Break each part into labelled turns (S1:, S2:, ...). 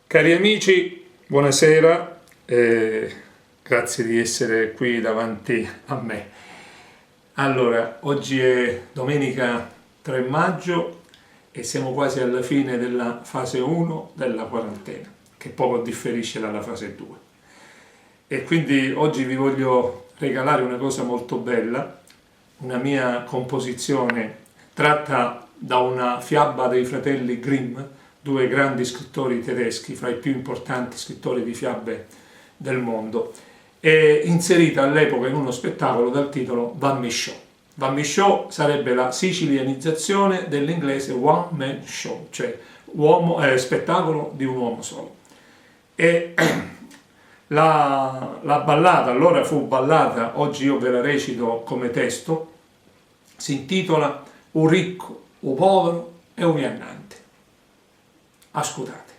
S1: Cari amici, buonasera, grazie di essere qui davanti a me. Allora, oggi è domenica 3 maggio e siamo quasi alla fine della fase 1 della quarantena, che poco differisce dalla fase 2. E quindi oggi vi voglio regalare una cosa molto bella, una mia composizione tratta da una fiaba dei fratelli Grimm, due grandi scrittori tedeschi, fra i più importanti scrittori di fiabe del mondo, e inserita all'epoca in uno spettacolo dal titolo One Man Show. One Man Show sarebbe la sicilianizzazione dell'inglese One Man Show, cioè spettacolo di un uomo solo. E la ballata, allora fu ballata, oggi io ve la recito come testo, si intitola Un ricco, un povero e un viannante. Ascoltate.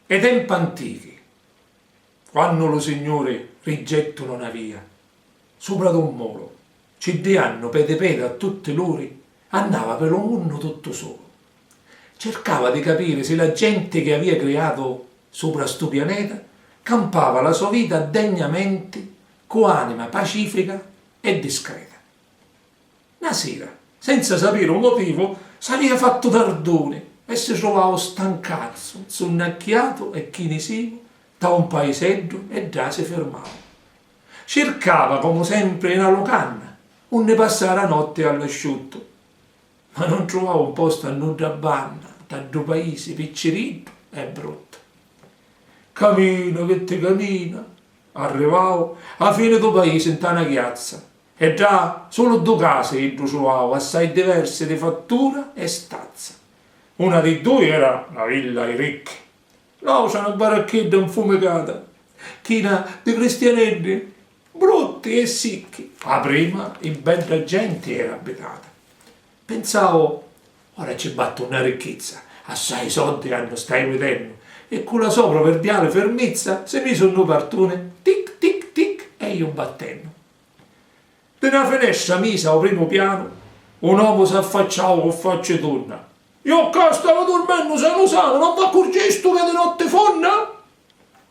S1: E tempi antichi, quando lo Signore rigettano una via, sopra d'un molo, ci dianno pede a tutti loro, andava per lo mondo tutto solo. Cercava di capire se la gente che aveva creato sopra sto pianeta campava la sua vita degnamente, con anima pacifica e discreta. Una sera, senza sapere un motivo, s'aveva fatto tardone e si trovava stancato, sonnacchiato e chinesivo da un paeseggio e già si fermava. Cercava, come sempre, una locanna, onde passare la notte all'asciutto, ma non trovava un posto a nuda banna, da due paesi piccerito e brutto. Cammina che ti cammina, arrivavo alla fine del paese in una chiazza, e già solo due case io trovavo assai diverse di fattura e stazza. Una di due era la villa ai ricchi, l'altra una baracchetta infumicata, china di cristianetti brutti e sicchi. La prima in bella gente era abitata. Pensavo, ora ci batto una ricchezza, assai soldi hanno stai vedendo, e con la sopra verdiale fermezza se mi sono partone, tic tic tic, e io battendo. Da una finestra misa al primo piano, un uomo si affacciava con faccia donna. Io qua stavo dormendo sano, non vi accorgesti che di notte fonna?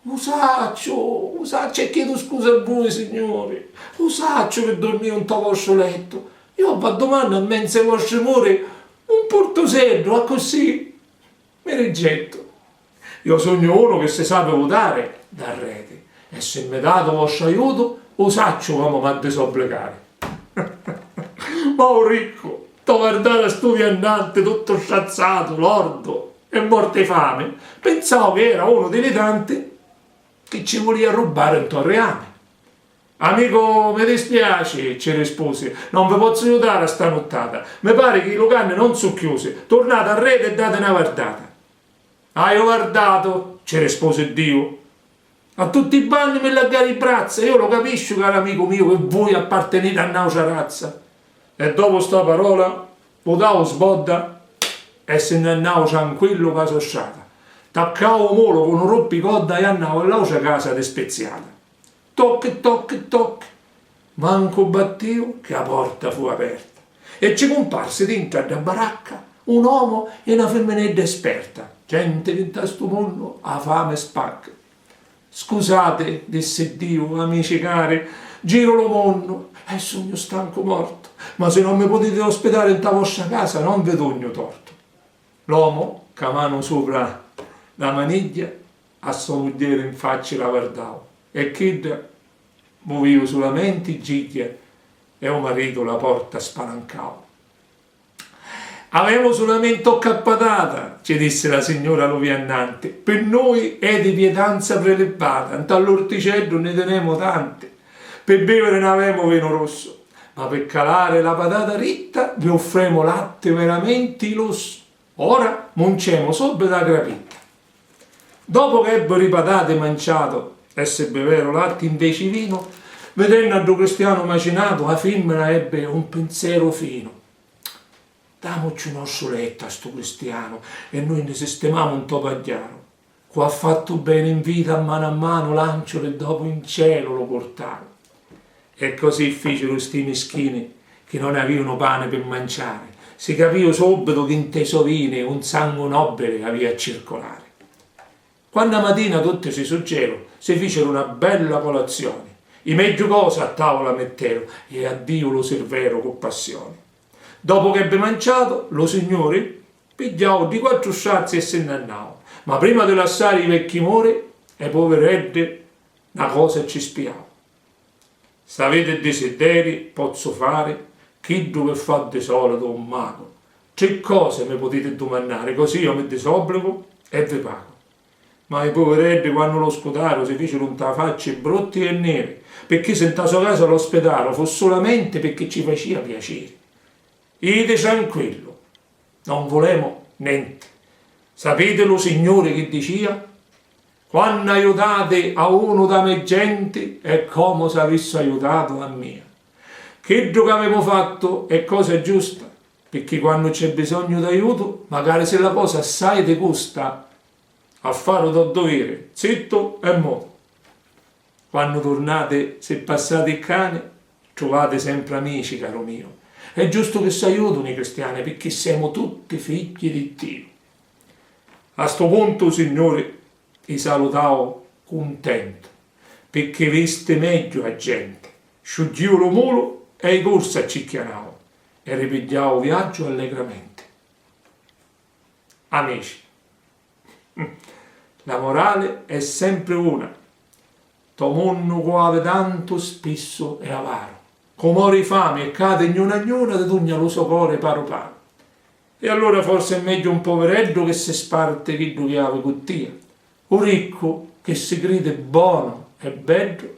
S1: Usaccio, e chiedo scusa a voi signori, usaccio che dormivo in tuo vostro letto. Io vi domando a mense vostre more un portosello, a così mi rigetto. Io sogno uno che si sa votare da rete, e se mi date vostro aiuto, usaccio come mi ha disobbligare. Ma un ricco, t'ho guardato a sto viandante tutto sciazzato, lordo e morto di fame, pensavo che era uno dei tanti che ci voleva rubare un torreame. Amico, mi dispiace, ci rispose, non vi posso aiutare a sta nottata, mi pare che i locali non sono chiusi, tornate a rete e date una guardata. Hai guardato? Ci rispose Dio. A tutti i bagni mi laggare i braccia, io lo capisco, caro amico mio, che voi appartenete a un'altra razza. E dopo sta parola, potavo sbodda e se ne andavo tranquillo casa strada. Taccavo molo con un rompicoda e andavo all'altra casa dispeziata. Toc, toc, toc. Manco battevo che la porta fu aperta. E ci comparse dentro alla baracca un uomo e una femminetta esperta. Gente che da sto mondo ha fame spacca. Scusate, disse Dio, amici cari, giro lo mondo e sogno stanco morto, ma se non mi potete ospitare in ta vostra casa non vi dogno torto. L'uomo, con mano sopra la maniglia, a sua moglie in faccia la guardavo e Kid muovevo solamente giglia e un marito la porta spalancavo. Avevo solamente cappatata, ci disse la signora Loviannante, per noi è di pietanza prelevata, all'orticello ne teniamo tante, per bevere ne avemo vino rosso, ma per calare la patata ritta vi offriamo latte veramente lusso. Ora monciamo subito la grapitta. Dopo che ebbero i patate mangiato e se bevero latte invece vino, vedendo a cristiano macinato, la femmina ebbe un pensiero fino. Damoci un nostro letto a sto cristiano e noi ne sistemiamo un topagliano. Qua ha fatto bene in vita a mano lanciolo e dopo in cielo lo portaro. E così fecero sti meschini che non avevano pane per mangiare si capiva subito che in tesovini un sangue nobile aveva a circolare. Quando mattina tutti si suggero, si fecero una bella colazione, i meglio cose a tavola mettero e a Dio lo servero con passione. Dopo che ebbe mangiato, lo signore pigliò di 4 sciarzi e se ne andò. Ma prima di lasciare i vecchi muri, e poveredde, una cosa ci spiava. Se avete desideri, posso fare, chi dove fa di solito un mago. 3 cose mi potete domandare, così io mi disobbligo e vi pago. Ma i poveretti quando lo scutarono si fecero un facce brutti e neri, perché se in caso caso l'ospedale fu solamente perché ci faceva piacere. Ide tranquillo, non volemo niente. Sapete lo Signore che diceva? Quando aiutate a uno da me gente è come se avesse aiutato a me. Che che abbiamo fatto è cosa giusta, perché quando c'è bisogno d'aiuto, magari se la cosa assai ti costa, a fare da dovere, zitto e mo. Quando tornate, se passate il cane, trovate sempre amici, caro mio. È giusto che si aiutino i cristiani, perché siamo tutti figli di Dio. A sto punto, Signore, ti salutavo contento, perché viste meglio a gente. Sciuggio lo mulo e i corsi accicchianavo e ripigliavo viaggio allegramente. Amici, la morale è sempre una. Tomonno quave tanto spesso è avaro. Comori fame e cade ognuna di tugna lo so core paro paro. E allora forse è meglio un poveretto che si sparte chi che ave cottia. Un ricco che si crede buono e bello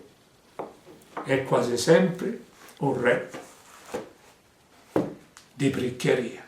S1: è quasi sempre un re di priccheria.